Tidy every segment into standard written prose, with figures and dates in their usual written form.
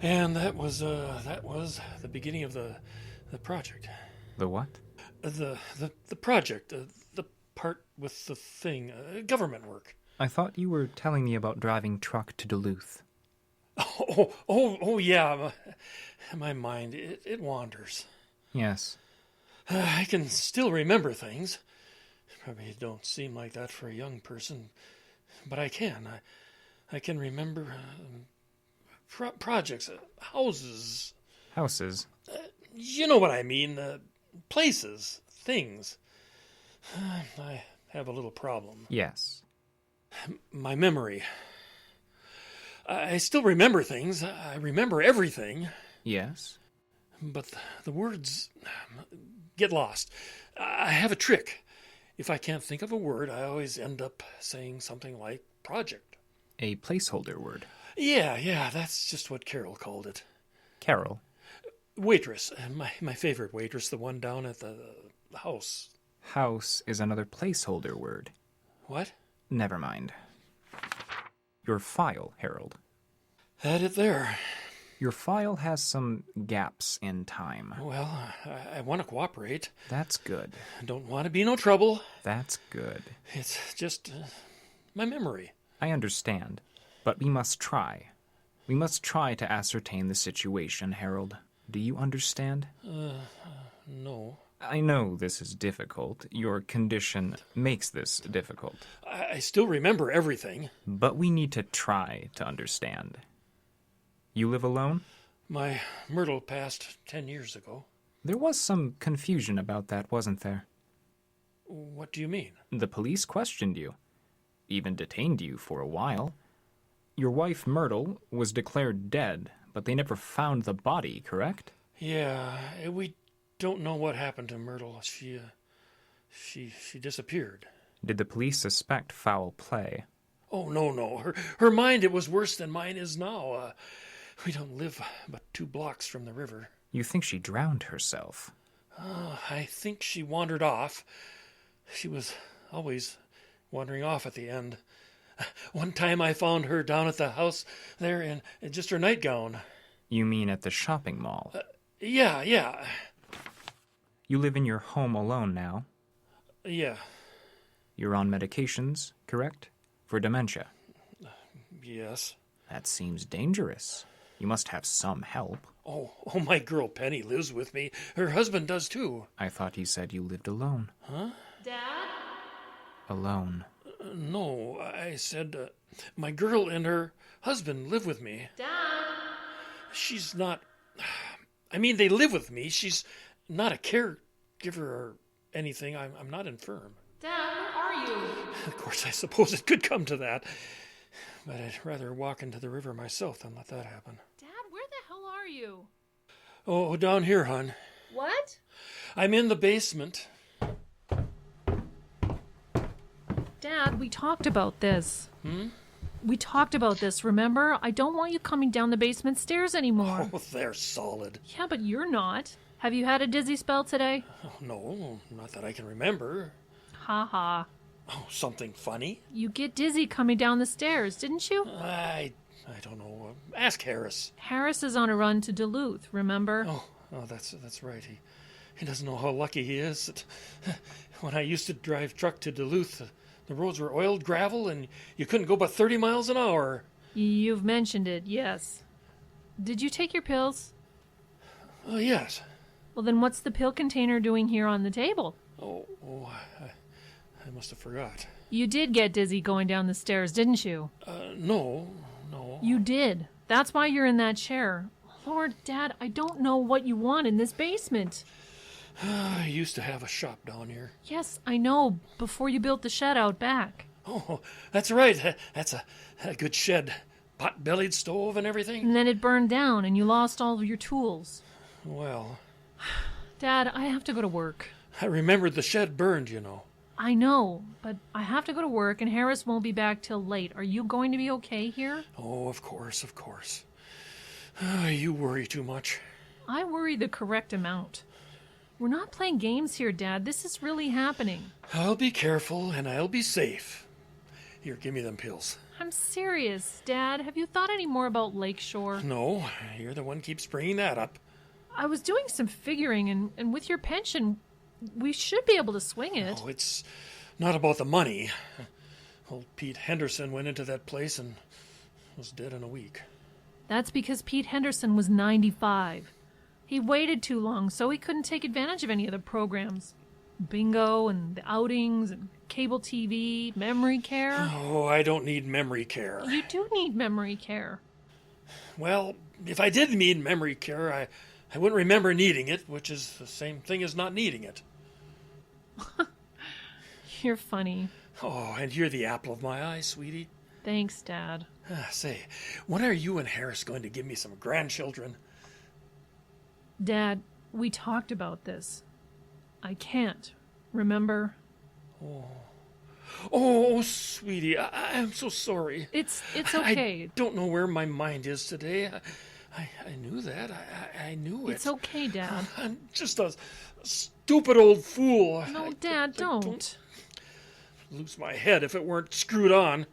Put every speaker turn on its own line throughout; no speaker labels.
And that was the beginning of the project.
The what?
The project, the part with the thing, government work.
I thought you were telling me about driving truck to Duluth.
Oh, yeah. My mind, it wanders.
Yes.
I can still remember things. Probably don't seem like that for a young person, but I can. I can remember projects, houses.
Houses?
You know what I mean. Places, things. I have a little problem.
Yes.
My memory. I still remember things. I remember everything.
Yes.
But the words get lost. I have a trick. If I can't think of a word, I always end up saying something like project.
A placeholder word.
Yeah, that's just what Carol called it.
Carol?
Waitress. My favorite waitress, the one down at the house.
House is another placeholder word.
What?
Never mind. Your file, Harold.
Had it there.
Your file has some gaps in time.
Well, I want to cooperate.
That's good.
I don't want to be no trouble.
That's good.
It's just my memory.
I understand, but we must try. We must try to ascertain the situation, Harold. Do you understand?
No.
I know this is difficult. Your condition makes this difficult.
I still remember everything.
But we need to try to understand. You live alone?
My Myrtle passed 10 years ago.
There was some confusion about that, wasn't there?
What do you mean?
The police questioned you, even detained you for a while. Your wife, Myrtle, was declared dead, but they never found the body, correct?
Yeah, we don't know what happened to Myrtle. She disappeared.
Did the police suspect foul play?
Oh, no. Her mind, it was worse than mine is now. We don't live but 2 blocks from the river.
You think she drowned herself?
I think she wandered off. She was always wandering off at the end. One time I found her down at the house there in just her nightgown.
You mean at the shopping mall?
Yeah.
You live in your home alone now?
Yeah.
You're on medications, correct? For dementia?
Yes.
That seems dangerous. You must have some help.
Oh, my girl Penny lives with me. Her husband does too.
I thought you said you lived alone.
Huh?
Dad?
Alone. No, I said my girl and her husband live with me.
Dad?
She's not... I mean, they live with me. She's not a caregiver or anything. I'm not infirm.
Dad, where are you?
Of course, I suppose it could come to that. But I'd rather walk into the river myself than let that happen.
Dad, where the hell are you?
Oh, down here, hon.
What?
I'm in the basement.
Dad, we talked about this. We talked about this, remember? I don't want you coming down the basement stairs anymore.
Oh, they're solid.
Yeah, but you're not. Have you had a dizzy spell today?
Oh, no, not that I can remember.
Ha ha.
Oh, something funny?
You get dizzy coming down the stairs, didn't you?
I don't know. Ask Harris.
Harris is on a run to Duluth, remember?
Oh, that's right. He doesn't know how lucky he is. When I used to drive truck to Duluth, the roads were oiled gravel and you couldn't go but 30 miles an hour.
You've mentioned it, yes. Did you take your pills?
Oh, yes.
Well, then what's the pill container doing here on the table?
I must have forgot.
You did get dizzy going down the stairs, didn't you?
No.
You did. That's why you're in that chair. Lord, Dad, I don't know what you want in this basement.
I used to have a shop down here.
Yes, I know, before you built the shed out back.
Oh, that's right. That's a good shed. Pot-bellied stove and everything.
And then it burned down and you lost all of your tools.
Well...
Dad, I have to go to work.
I remembered the shed burned, you know.
I know, but I have to go to work and Harris won't be back till late. Are you going to be okay here?
Oh, of course. You worry too much.
I worry the correct amount. We're not playing games here, Dad. This is really happening.
I'll be careful and I'll be safe. Here, give me them pills.
I'm serious, Dad. Have you thought any more about Lakeshore?
No, you're the one keeps bringing that up.
I was doing some figuring, and with your pension, we should be able to swing it.
Oh, it's not about the money. Old Pete Henderson went into that place and was dead in a week.
That's because Pete Henderson was 95. He waited too long, so he couldn't take advantage of any of the programs. Bingo and the outings and cable TV, memory care.
Oh, I don't need memory care.
You do need memory care.
Well, if I did need memory care, I wouldn't remember needing it, which is the same thing as not needing it.
You're funny.
Oh, and you're the apple of my eye, sweetie.
Thanks, Dad.
Say, when are you and Harris going to give me some grandchildren?
Dad, we talked about this. I can't. Remember?
Oh, sweetie, I'm so sorry.
It's okay.
I don't know where my mind is today. I knew that. I knew it.
It's okay, Dad.
I'm just a stupid old fool.
No, Dad,
I
don't.
lose my head if it weren't screwed on.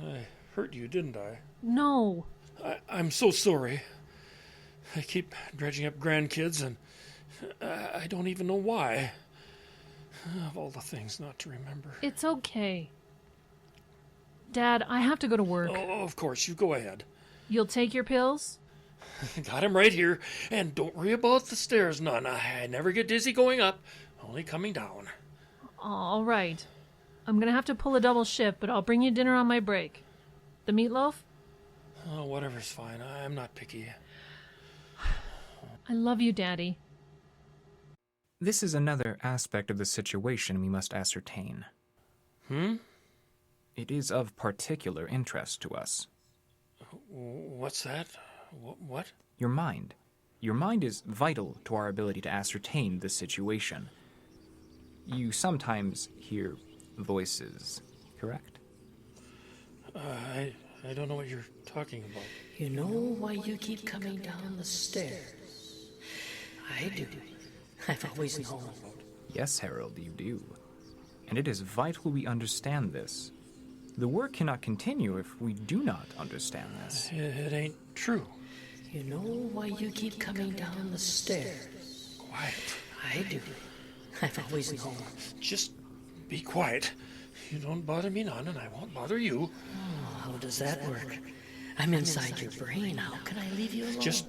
I hurt you, didn't I?
No.
I'm so sorry. I keep dredging up grandkids, and I don't even know why. Of all the things not to remember.
It's okay. Dad, I have to go to work.
Oh, of course, you go ahead.
You'll take your pills?
Got him right here, and don't worry about the stairs none. I never get dizzy going up, only coming down.
All right. I'm gonna have to pull a double shift, but I'll bring you dinner on my break. The meatloaf?
Oh, whatever's fine. I'm not picky.
I love you, Daddy.
This is another aspect of the situation we must ascertain. It is of particular interest to us.
What's that? What?
Your mind. Your mind is vital to our ability to ascertain the situation. You sometimes hear voices, correct?
I don't know what you're talking about.
You know why you keep coming down the stairs? I do. I've always known.
Yes, Harold, you do. And it is vital we understand this. The work cannot continue if we do not understand this.
It ain't true.
You know why you keep coming down the stairs?
Quiet.
I do. I've always known.
Just be quiet. You don't bother me none, and I won't bother you.
Oh, how does that work? I'm inside your brain. How can I leave you alone?
Just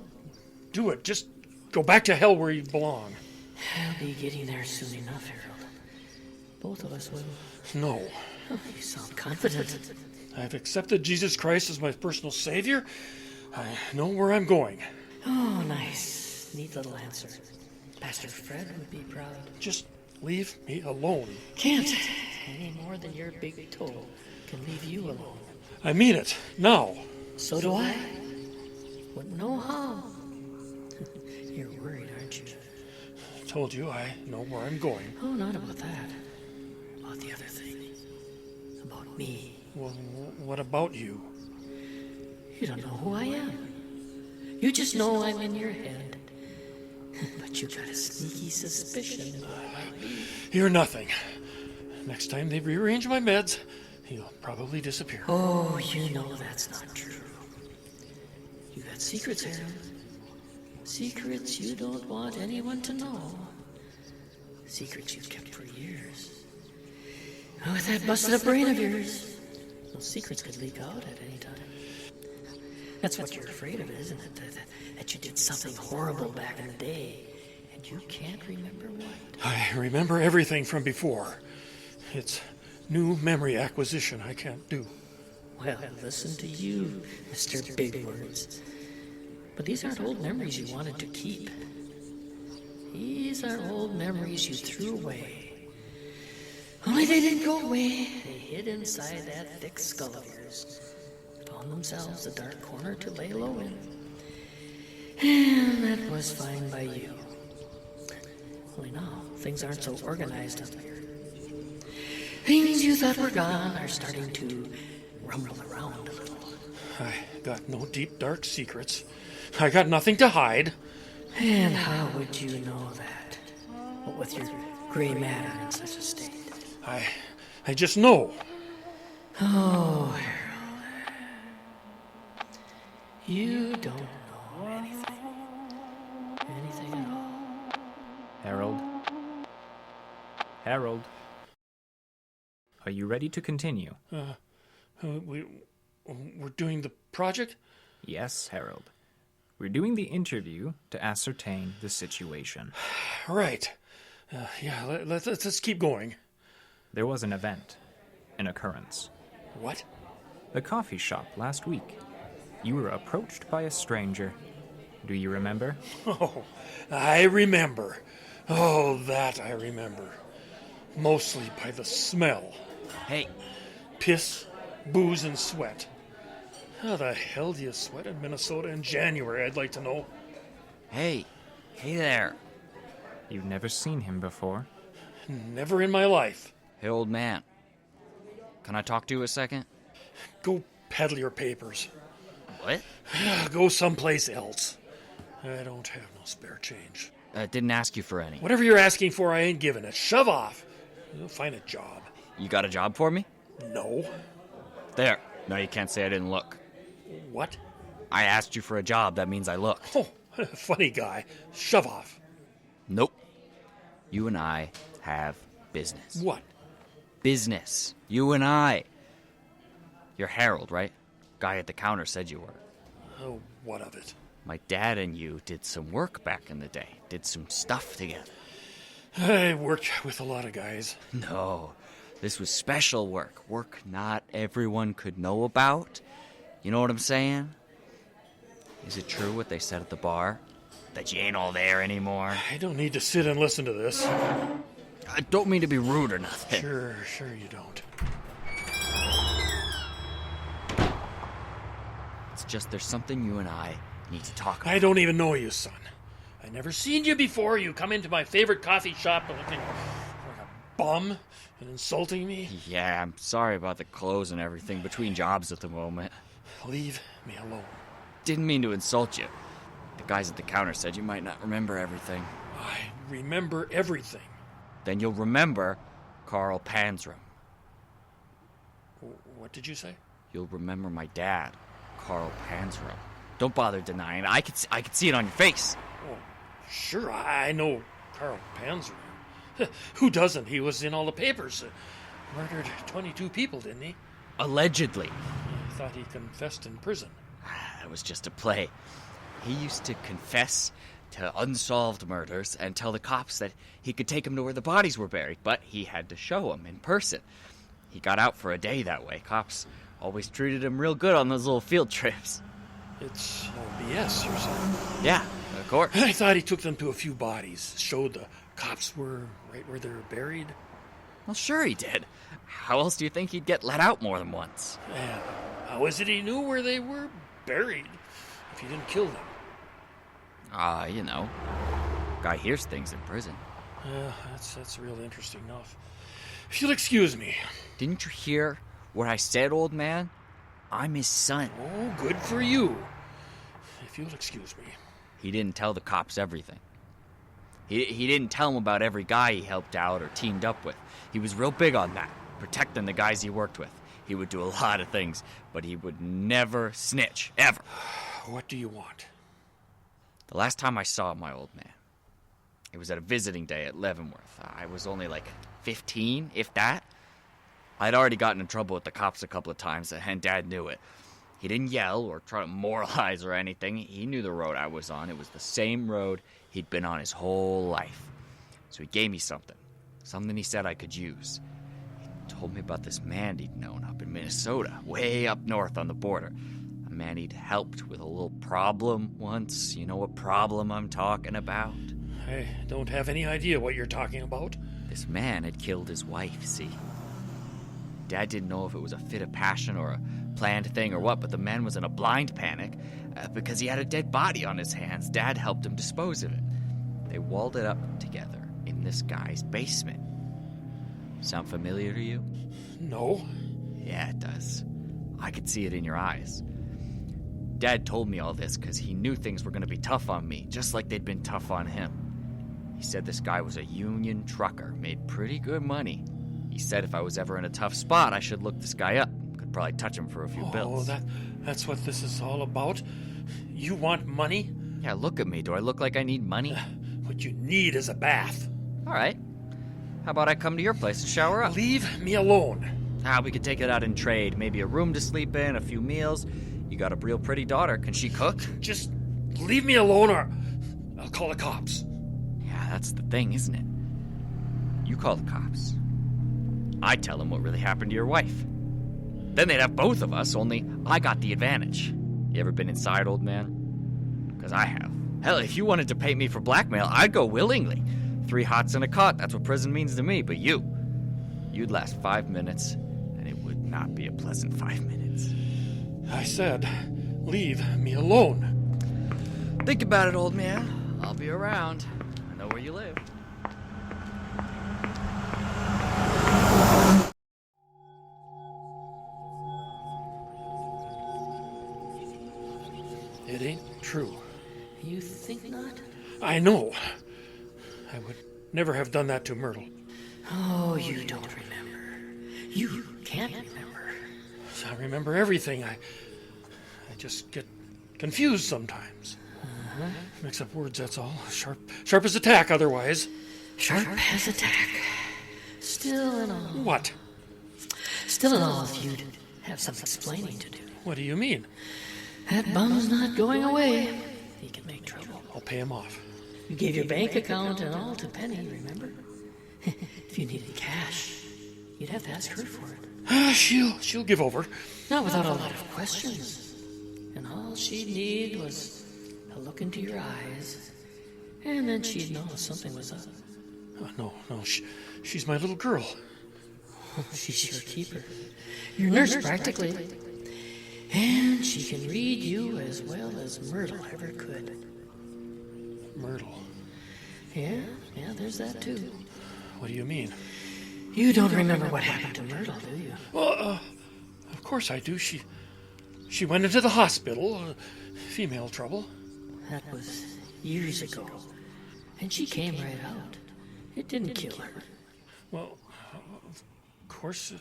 do it. Just go back to hell where you belong.
I'll be getting there soon enough, Harold. Both of us will.
No.
Oh, you sound confident.
I've accepted Jesus Christ as my personal Savior. I know where I'm going.
Oh, nice. Neat little answer. Pastor Fred would be proud.
Just leave me alone.
Can't. Any more than your big toe can leave you alone.
I mean it. Now.
So do I. Wouldn't know how. You're worried, aren't you?
I told you I know where I'm going.
Oh, not about that. About the other thing. About me.
Well, what about you?
You don't know who I am. You just know I'm in your head. But you got a sneaky suspicion who I might be.
You're nothing. Next time they rearrange my meds, you'll probably disappear.
Oh, you know that's not true. You got secrets, Harold. Secrets you don't want anyone to know. Secrets you've kept for years. Oh, with that busted up brain of yours, those secrets could leak out at any time. That's what you're afraid of, isn't it? That you did something horrible back in the day, and you can't remember what.
I remember everything from before. It's new memory acquisition I can't do.
Well, listen to you, Mr. Big Words. But these aren't old memories you wanted to keep. These are old memories you threw away. Only they didn't go away. They hid inside that thick skull of yours. Found themselves a dark corner to lay low in. And that was fine by you. Only now, things aren't so organized up here. Things you thought were gone are starting to rumble around a little.
I got no deep, dark secrets. I got nothing to hide.
And how would you know that? What with your gray matter in such a state?
I just know.
Oh, Harold. You don't know anything. Anything at all.
Harold? Harold? Are you ready to continue?
We're doing the project?
Yes, Harold. We're doing the interview to ascertain the situation.
Right. Yeah, let's keep going.
There was an event, an occurrence.
What?
The coffee shop last week. You were approached by a stranger. Do you remember?
Oh, I remember. Oh, that I remember. Mostly by the smell.
Hey,
Piss, booze, and sweat. How the hell do you sweat in Minnesota in January, I'd like to know?
hey there.
You've never seen him before.
Never in my life.
Hey, old man. Can I talk to you a second?
Go peddle your papers.
What?
Go someplace else. I don't have no spare change.
I didn't ask you for any.
Whatever you're asking for, I ain't giving it. Shove off. You'll find a job.
You got a job for me?
No.
There. No, you can't say I didn't look.
What?
I asked you for a job. That means I looked.
Oh, funny guy. Shove off.
Nope. You and I have business.
What?
Business. You and I. You're Harold, right? Guy at the counter said you were.
Oh, what of it?
My dad and you did some work back in the day. Did some stuff together.
I worked with a lot of guys.
No, this was special work. Work not everyone could know about. You know what I'm saying? Is it true what they said at the bar? That you ain't all there anymore?
I don't need to sit and listen to this.
I don't mean to be rude or nothing.
Sure you don't.
It's just there's something you and I need to talk about.
I don't even know you, son. I never seen you before. You come into my favorite coffee shop looking like a bum and insulting me.
Yeah, I'm sorry about the clothes and everything between jobs at the moment.
Leave me alone.
Didn't mean to insult you. The guys at the counter said you might not remember everything.
I remember everything.
Then you'll remember Carl Panzram.
What did you say?
You'll remember my dad, Carl Panzram. Don't bother denying it. I could see it on your face.
Oh, sure, I know Carl Panzer. Who doesn't? He was in all the papers. Murdered 22 people, didn't he?
Allegedly.
I thought he confessed in prison.
That was just a play. He used to confess to unsolved murders and tell the cops that he could take them to where the bodies were buried, but he had to show them in person. He got out for a day that way. Cops always treated him real good on those little field trips.
It's all BS, you're saying?
Yeah, of course.
I thought he took them to a few bodies, showed the cops were right where they were buried.
Well, sure he did. How else do you think he'd get let out more than once?
And how is it he knew where they were buried if he didn't kill them?
You know. Guy hears things in prison.
That's real interesting enough. If you'll excuse me.
Didn't you hear what I said, old man? I'm his son.
Oh, good for you. If you'll excuse me.
He didn't tell the cops everything. He didn't tell them about every guy he helped out or teamed up with. He was real big on that, protecting the guys he worked with. He would do a lot of things, but he would never snitch, ever.
What do you want?
The last time I saw my old man, it was at a visiting day at Leavenworth. I was only like 15, if that. I'd already gotten in trouble with the cops a couple of times, and Dad knew it. He didn't yell or try to moralize or anything. He knew the road I was on. It was the same road he'd been on his whole life. So he gave me something he said I could use. He told me about this man he'd known up in Minnesota, way up north on the border. A man he'd helped with a little problem once. You know what problem I'm talking about?
I don't have any idea what you're talking about.
This man had killed his wife, see? Dad didn't know if it was a fit of passion or a planned thing or what, but the man was in a blind panic because he had a dead body on his hands. Dad helped him dispose of it. They walled it up together in this guy's basement. Sound familiar to you?
No.
Yeah, it does. I could see it in your eyes. Dad told me all this because he knew things were going to be tough on me, just like they'd been tough on him. He said this guy was a union trucker, made pretty good money. He said if I was ever in a tough spot, I should look this guy up. Could could probably touch him for a few
Oh,
bills.
that's what this is all about? You want money?
Yeah, look at me. Do I look like I need money?
What you need is a bath.
All right. How about I come to your place and shower up?
Leave me alone.
We could take it out in trade. Maybe a room to sleep in, a few meals. You got a real pretty daughter. Can she cook?
Just leave me alone or I'll call the cops.
Yeah, that's the thing, isn't it? You call the cops. I tell them what really happened to your wife. Then they'd have both of us, only I got the advantage. You ever been inside, old man? Because I have. Hell, if you wanted to pay me for blackmail, I'd go willingly. 3 hots and a cot, that's what prison means to me. But you'd last 5 minutes, and it would not be a pleasant 5 minutes.
I said, leave me alone.
Think about it, old man. I'll be around. I know where you live.
It ain't true.
You think not?
I know. I would never have done that to Myrtle.
Oh, you don't remember. You can't remember.
I remember everything. I just get confused sometimes. Mix up words, that's all. Sharp as a tack otherwise.
Sharp as a tack. Still in all.
What?
Still in all, if you'd have some explaining to do.
What do you mean?
That bum's not going away. He can make trouble.
I'll pay him off.
You gave your bank account and all to Penny, remember? If you needed cash, you'd have to ask her for it.
She'll give over.
Not without a lot of questions. And all she'd need was a look into your eyes, and then she'd know something was up.
No, she's my little girl.
She's your keeper. Your nurse, practically. And she can read you as well as Myrtle ever could.
Myrtle.
Yeah, there's that too.
What do you mean?
You don't remember what happened to Myrtle, do you?
Well, of course I do. She went into the hospital. Female trouble.
That was years ago. And she came right out. It didn't kill her.
Well, of course it...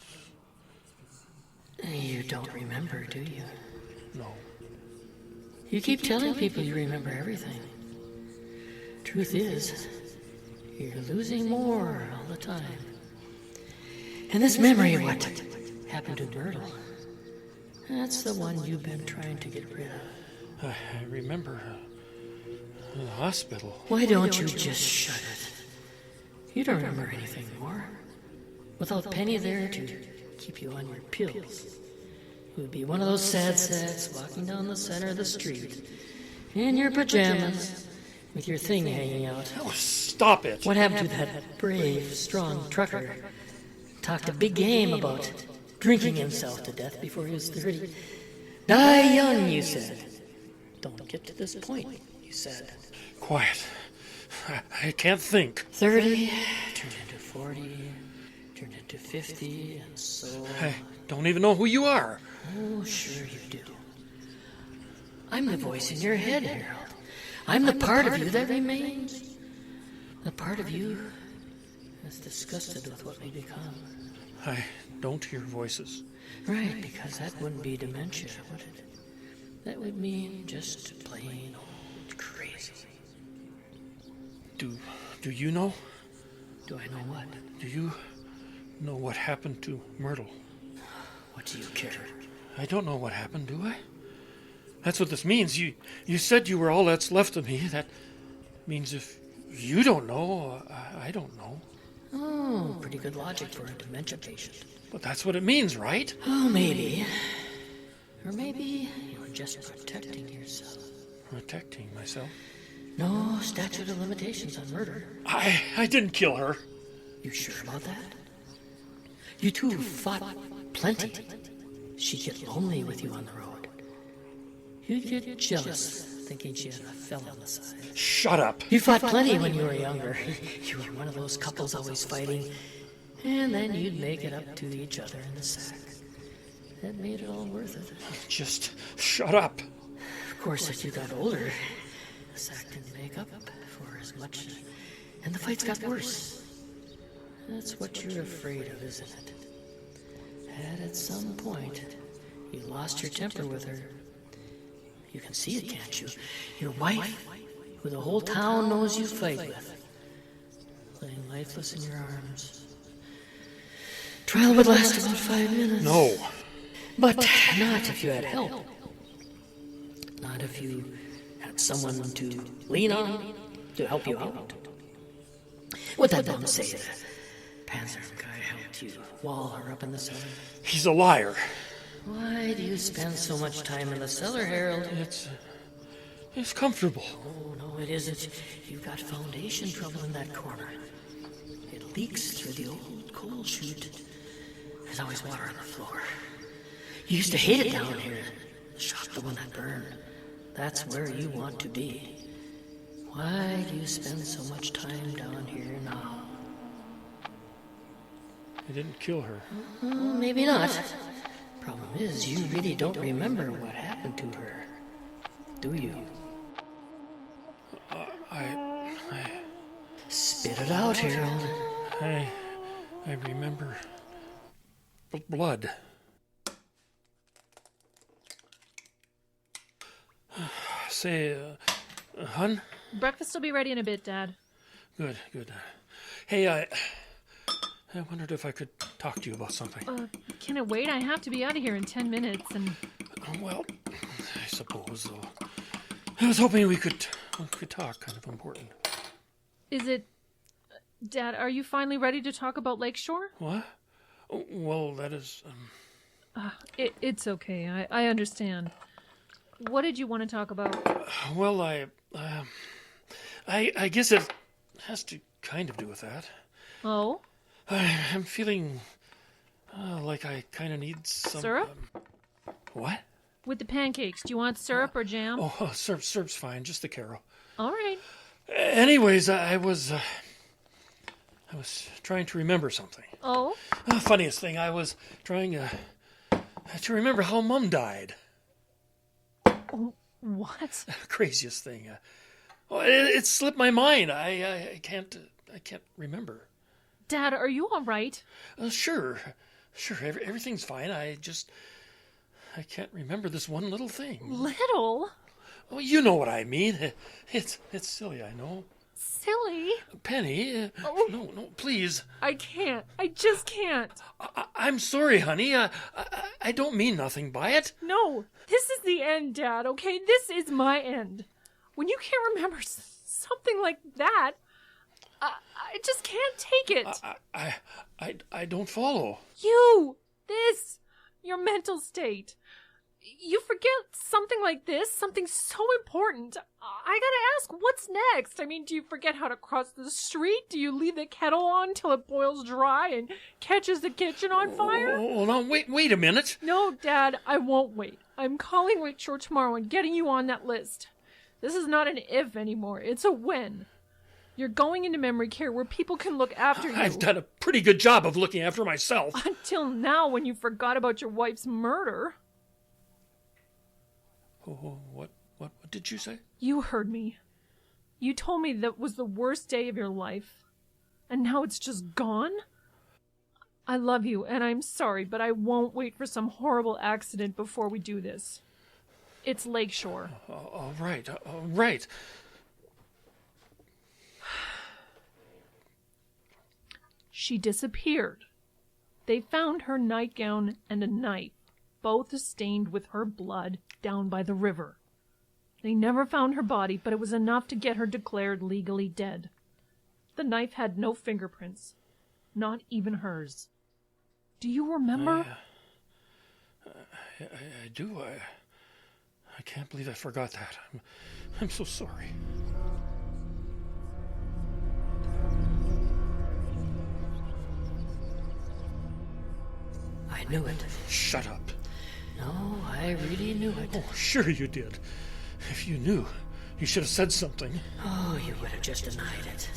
You don't remember, do you?
No.
You keep telling people you remember everything. Truth is, you're losing more all the time. And this memory of what happened to Myrtle, that's the one you've been trying to get rid of.
I remember the hospital.
Why don't you just shut it? You don't remember anything more. Without Penny there to keep you on your pills. It would be one of those sad sacks walking down the center of the street in your pajamas with your thing hanging out.
Oh, stop it.
What happened to that brave, strong trucker? Talked a big game about drinking himself to death before he was 30. Die young, you said. Don't get to this point, you said.
Quiet. I can't think.
30 turned into 40, turned into 50, and so...
I don't even know who you are.
Oh, sure you do. I'm the voice in your head, Harold. I'm the part of you that remains. The part of you that's disgusted with what we become.
I don't hear voices.
Right, because that wouldn't be dementia, would it? That would mean just plain old crazy.
Do you know?
Do I know what?
Do you know what happened to Myrtle?
What do you care?
I don't know what happened, do I? That's what this means. You said you were all that's left of me. That means if you don't know, I don't know.
Oh, pretty good logic for a dementia patient.
But that's what it means, right?
Oh, maybe. Or maybe you're just protecting yourself.
Protecting myself?
No statute of limitations on murder.
I didn't kill her.
You sure about that? You two fought plenty. She'd get lonely with you on the road. You'd get jealous, thinking she had a fella on the side.
Shut up.
You fought plenty when you were younger. You were one of those couples always fighting. And then you'd make it up to each other in the sack. That made it all worth it.
Just shut up.
Of course, as you got older, the sack didn't make up for as much. And the fights got worse. That's what you're afraid of, isn't it? that at some point you lost your temper with her. You can see it, can't you? Your wife, who the whole town knows you fight with, laying lifeless in your arms. Trial would last about 5 minutes.
No.
But not if you had help. Not if you had someone to lean on to help you out. What'd that bum say? The Panzer guy helped you wall her up in the cellar?
He's a liar.
Why do you spend so much time in the cellar, Harold?
It's comfortable.
Oh, no, it isn't. You've got foundation trouble in that corner. It leaks through the old coal chute. There's always water on the floor. You used to hate it down here. The shop, the one that burned. That's where you want to be. Why do you spend so much time down here now?
I didn't kill her.
Maybe not. Problem is, you really don't remember what happened to her. Do you? Spit it out, Harold.
I remember blood. Say, hun?
Breakfast will be ready in a bit, Dad.
Good. Hey, I wondered if I could talk to you about something.
Can it wait? I have to be out of here in 10 minutes, and...
Well, I suppose, though. I was hoping we could talk, kind of important.
Is it... Dad, are you finally ready to talk about Lakeshore?
What? Oh, well, that is...
It's okay. I understand. What did you want to talk about?
Well, I guess it has to kind of do with that.
Oh?
I'm feeling like I kind of need some...
Syrup?
What?
With the pancakes, do you want syrup or jam?
Oh, syrup's fine, just the Carol.
All right.
Anyways, I was trying to remember something.
Oh?
Funniest thing, I was trying to remember how Mum died.
What?
Craziest thing. It slipped my mind. I can't remember.
Dad, are you all right?
Sure. Everything's fine. I can't remember this one little thing.
Little?
Oh, you know what I mean. It's silly, I know.
Silly?
Penny,
Oh.
no, please.
I can't. I just can't.
I'm sorry, honey. I don't mean nothing by it.
No, this is the end, Dad, okay? This is my end. When you can't remember something like that, I just can't take it.
I don't follow.
Your mental state. You forget something like this, something so important. I gotta ask, what's next? I mean, do you forget how to cross the street? Do you leave the kettle on till it boils dry and catches the kitchen on fire?
Oh, no, wait a minute.
No, Dad, I won't wait. I'm calling Lakeshore tomorrow and getting you on that list. This is not an if anymore, it's a when. You're going into memory care where people can look after you.
I've done a pretty good job of looking after myself.
Until now, when you forgot about your wife's murder.
Oh, what did you say?
You heard me. You told me that was the worst day of your life. And now it's just gone? I love you, and I'm sorry, but I won't wait for some horrible accident before we do this. It's Lakeshore.
All right.
She disappeared. They found her nightgown and a knife, both stained with her blood, down by the river. They never found her body, but it was enough to get her declared legally dead. The knife had no fingerprints, not even hers. Do you remember?
I do. I can't believe I forgot that. I'm so sorry.
I knew it.
Shut up.
No, I really knew it.
Oh, sure you did. If you knew, you should have said something.
Oh, you would have just denied it.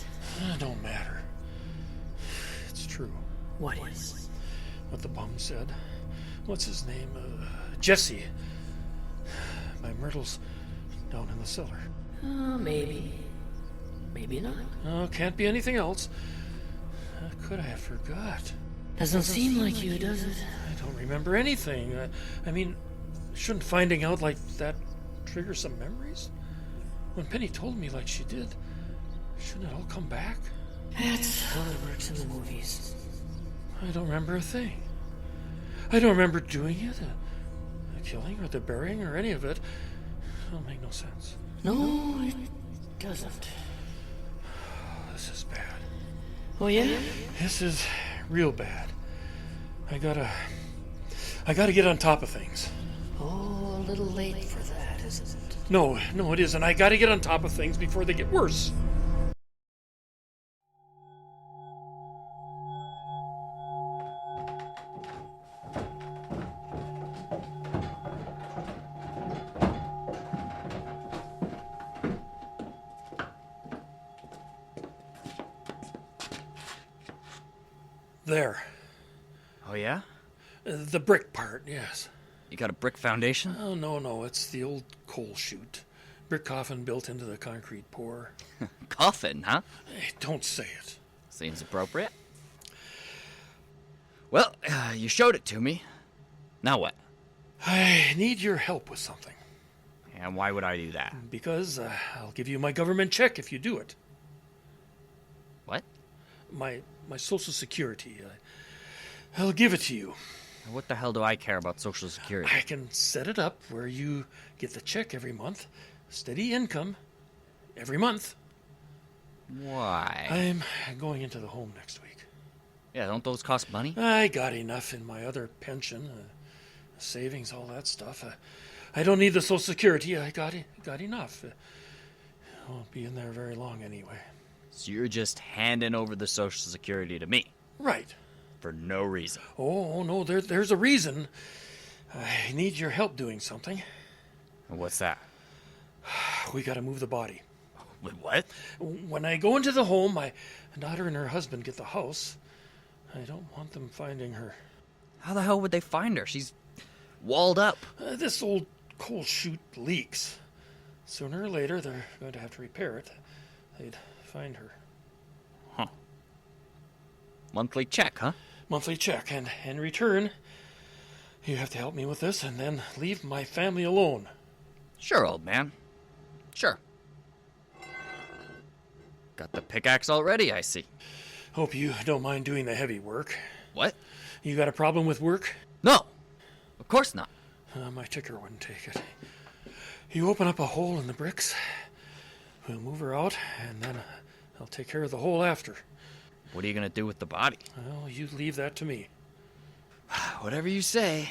Don't matter. It's true.
What is?
What the bum said. What's his name? Jesse. My Myrtle's down in the cellar.
Maybe. Maybe not.
Oh, can't be anything else. Could I have forgot?
Doesn't seem like you, does it?
I don't remember anything. I mean, shouldn't finding out like that trigger some memories? When Penny told me like she did, shouldn't it all come back?
That's how it works in the movies.
I don't remember a thing. I don't remember doing it, the killing or the burying or any of it. It'll make no sense.
No, it doesn't.
This is bad.
Oh, yeah?
This is real bad. I gotta get on top of things.
Oh, a little late for that, isn't it?
No, it isn't. I gotta get on top of things before they get worse. There.
Oh, yeah?
The brick part, yes.
You got a brick foundation?
Oh, no, it's the old coal chute. Brick coffin built into the concrete pour.
Coffin, huh?
Hey, don't say it.
Seems appropriate. Well, you showed it to me. Now what?
I need your help with something.
And why would I do that?
Because I'll give you my government check if you do it.
What?
My Social Security. I'll give it to you.
What the hell do I care about Social Security?
I can set it up where you get the check every month. Steady income. Every month.
Why?
I'm going into the home next week.
Yeah, don't those cost money?
I got enough in my other pension, savings, all that stuff. I don't need the Social Security. I got enough. I won't be in there very long anyway.
So you're just handing over the Social Security to me?
Right.
For no reason?
Oh, no, there's a reason. I need your help doing something.
What's that?
We gotta move the body.
What?
When I go into the home, my daughter and her husband get the house. I don't want them finding her.
How the hell would they find her? She's walled up.
This old coal chute leaks. Sooner or later, they're going to have to repair it. They'd find her.
Huh. Monthly check, huh?
Monthly check, and in return, you have to help me with this and then leave my family alone.
Sure, old man. Sure. Got the pickaxe already, I see.
Hope you don't mind doing the heavy work.
What?
You got a problem with work?
No, of course not.
My ticker wouldn't take it. You open up a hole in the bricks, we'll move her out, and then I'll take care of the hole after.
What are you going to do with the body?
Well, you leave that to me.
Whatever you say.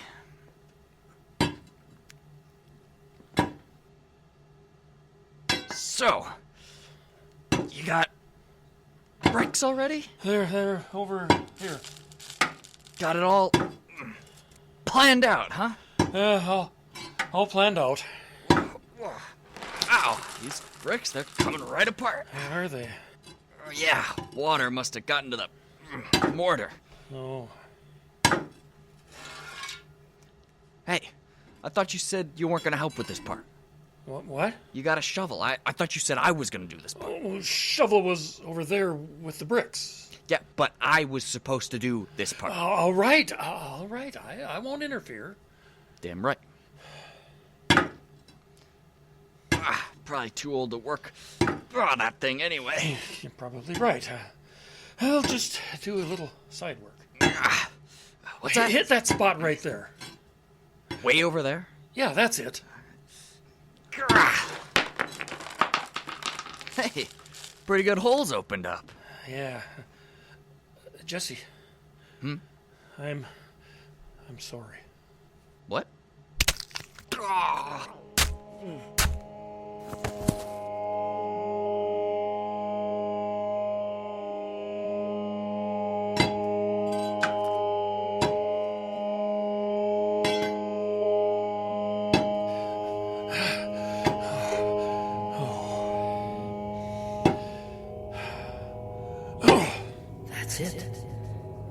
So, you got bricks already?
They're over here.
Got it all planned out, huh?
All planned out.
Ow, these bricks, they're coming right apart.
Are they?
Yeah, water must have gotten to the mortar.
Oh.
Hey, I thought you said you weren't going to help with this part.
What?
You got a shovel. I thought you said I was going to do this part.
Oh, shovel was over there with the bricks.
Yeah, but I was supposed to do this part.
All right. I won't interfere.
Damn right. Probably too old to work that thing anyway.
You're probably right. I'll just do a little side work.
What's that?
Hit that spot right there.
Way over there?
Yeah, that's it.
Hey, pretty good holes opened up.
Yeah. Jesse. I'm sorry.
What?
That's it.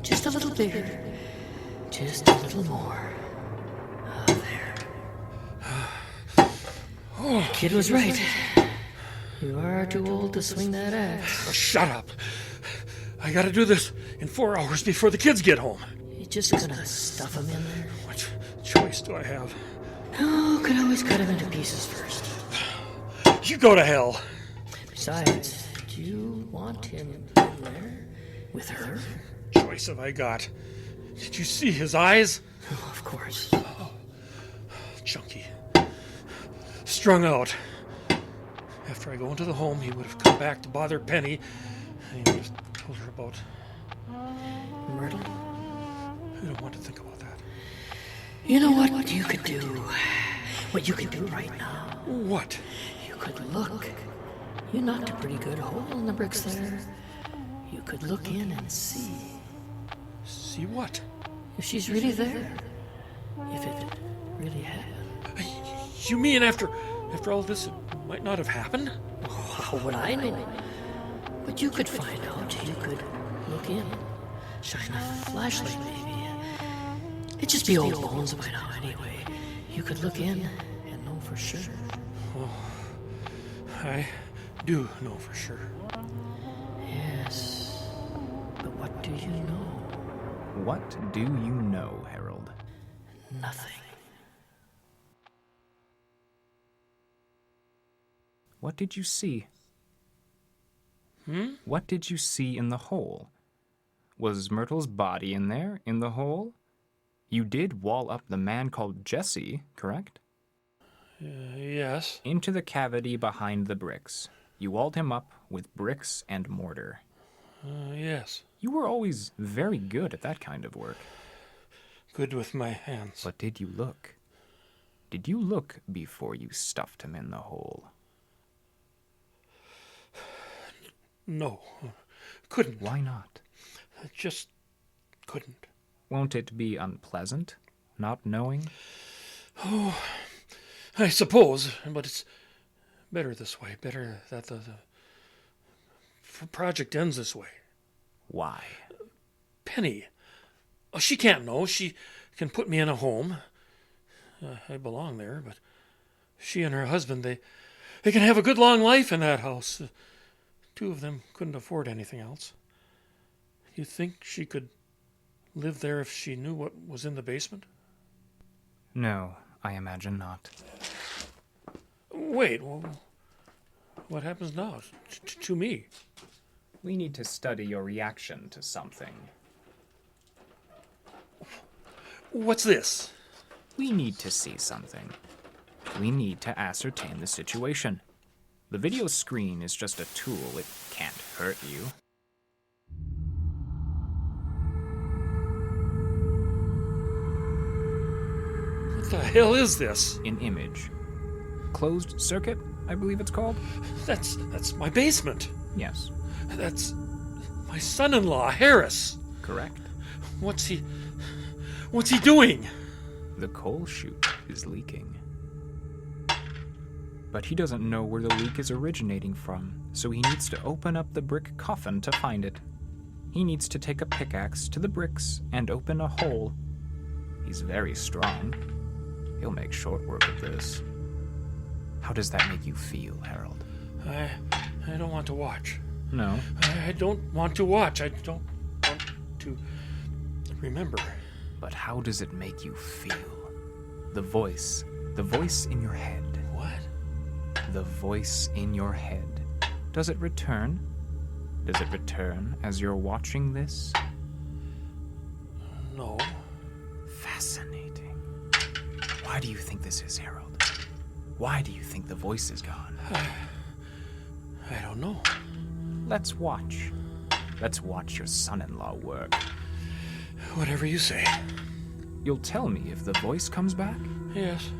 Just a little bigger. Just a little more. There. Kid was right. You are too old to swing that axe.
Shut up. I gotta do this in 4 hours before the kids get home.
You just gonna stuff him in there?
What choice do I have?
Oh, could always cut him into pieces first.
You go to hell.
Besides, do you want him in there with her?
Choice have I got? Did you see his eyes?
Oh, of course.
Chunky. Strung out. After I go into the home, he would have come back to bother Penny, and he would have told her about...
Myrtle?
I don't want to think about that.
You know what you could do? What you could do right now?
What?
You could look. You knocked a pretty good hole in the bricks there. You could look in and see.
See what?
If she's really there. If it really happened.
You mean after all this, it might not have happened?
Oh, how would I know? But you could find out. You could look in. Shine a flashlight, maybe. It'd just be old bones by now, anyway. You could look in and know for sure.
Oh, I do know for sure.
Yes. But what do you know?
What do you know, Harold?
Nothing.
What did you see?
Hmm?
What did you see in the hole? Was Myrtle's body in there, in the hole? You did wall up the man called Jesse, correct?
Yes.
Into the cavity behind the bricks. You walled him up with bricks and mortar.
Yes.
You were always very good at that kind of work.
Good with my hands.
But did you look? Did you look before you stuffed him in the hole?
No. Couldn't.
Why not?
I just couldn't.
Won't it be unpleasant, not knowing?
Oh, I suppose, but it's better this way. Better that the project ends this way.
Why?
Penny. Oh, she can't know. She can put me in a home. I belong there, but she and her husband, they can have a good long life in that house. Two of them couldn't afford anything else. You think she could live there if she knew what was in the basement?
No, I imagine not.
Wait, well, what happens now to me?
We need to study your reaction to something.
What's this?
We need to see something. We need to ascertain the situation. The video screen is just a tool. It can't hurt you.
What the hell is this?
An image. Closed circuit, I believe it's called?
That's my basement.
Yes,
That's my son-in-law, Harris.
correct.
What's he doing?
The coal chute is leaking. But he doesn't know where the leak is originating from, so he needs to open up the brick coffin to find it. He needs to take a pickaxe to the bricks and open a hole. He's very strong. He'll make short work of this. How does that make you feel, Harold?
I don't want to watch.
No.
I don't want to watch. I don't want to remember.
But how does it make you feel? The voice in your head.
What?
The voice in your head. Does it return? Does it return as you're watching this?
No.
Fascinating. Why do you think this is, Harold? Why do you think the voice is gone?
I don't know.
Let's watch. Let's watch your son-in-law work.
Whatever you say.
You'll tell me if the voice comes back?
Yes.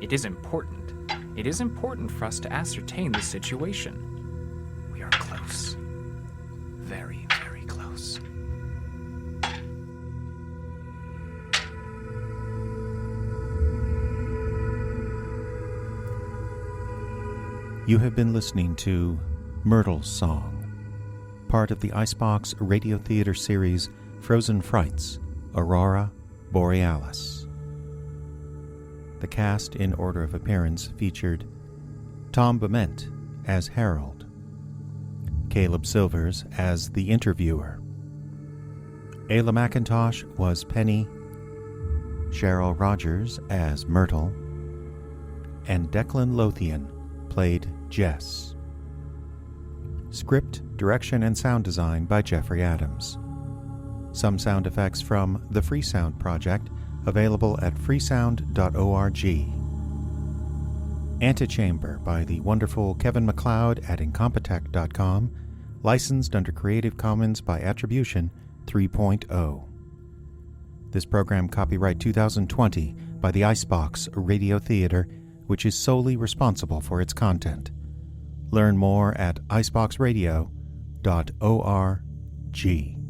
It is important. It is important for us to ascertain the situation. We are close. Very, very close.
You have been listening to Myrtle's Song, part of the Icebox radio theater series Frozen Frights, Aurora Borealis. The cast in order of appearance featured Tom Bement as Harold, Caleb Silvers as the interviewer, Ayla McIntosh was Penny, Cheryl Rogers as Myrtle, and Declan Lothian played Jess. Script, direction, and sound design by Jeffrey Adams. Some sound effects from the Freesound Project, available at freesound.org. Antechamber by the wonderful Kevin MacLeod at incompetech.com, licensed under Creative Commons by Attribution 3.0. This program copyright 2020 by the Icebox Radio Theater, which is solely responsible for its content. Learn more at iceboxradio.org.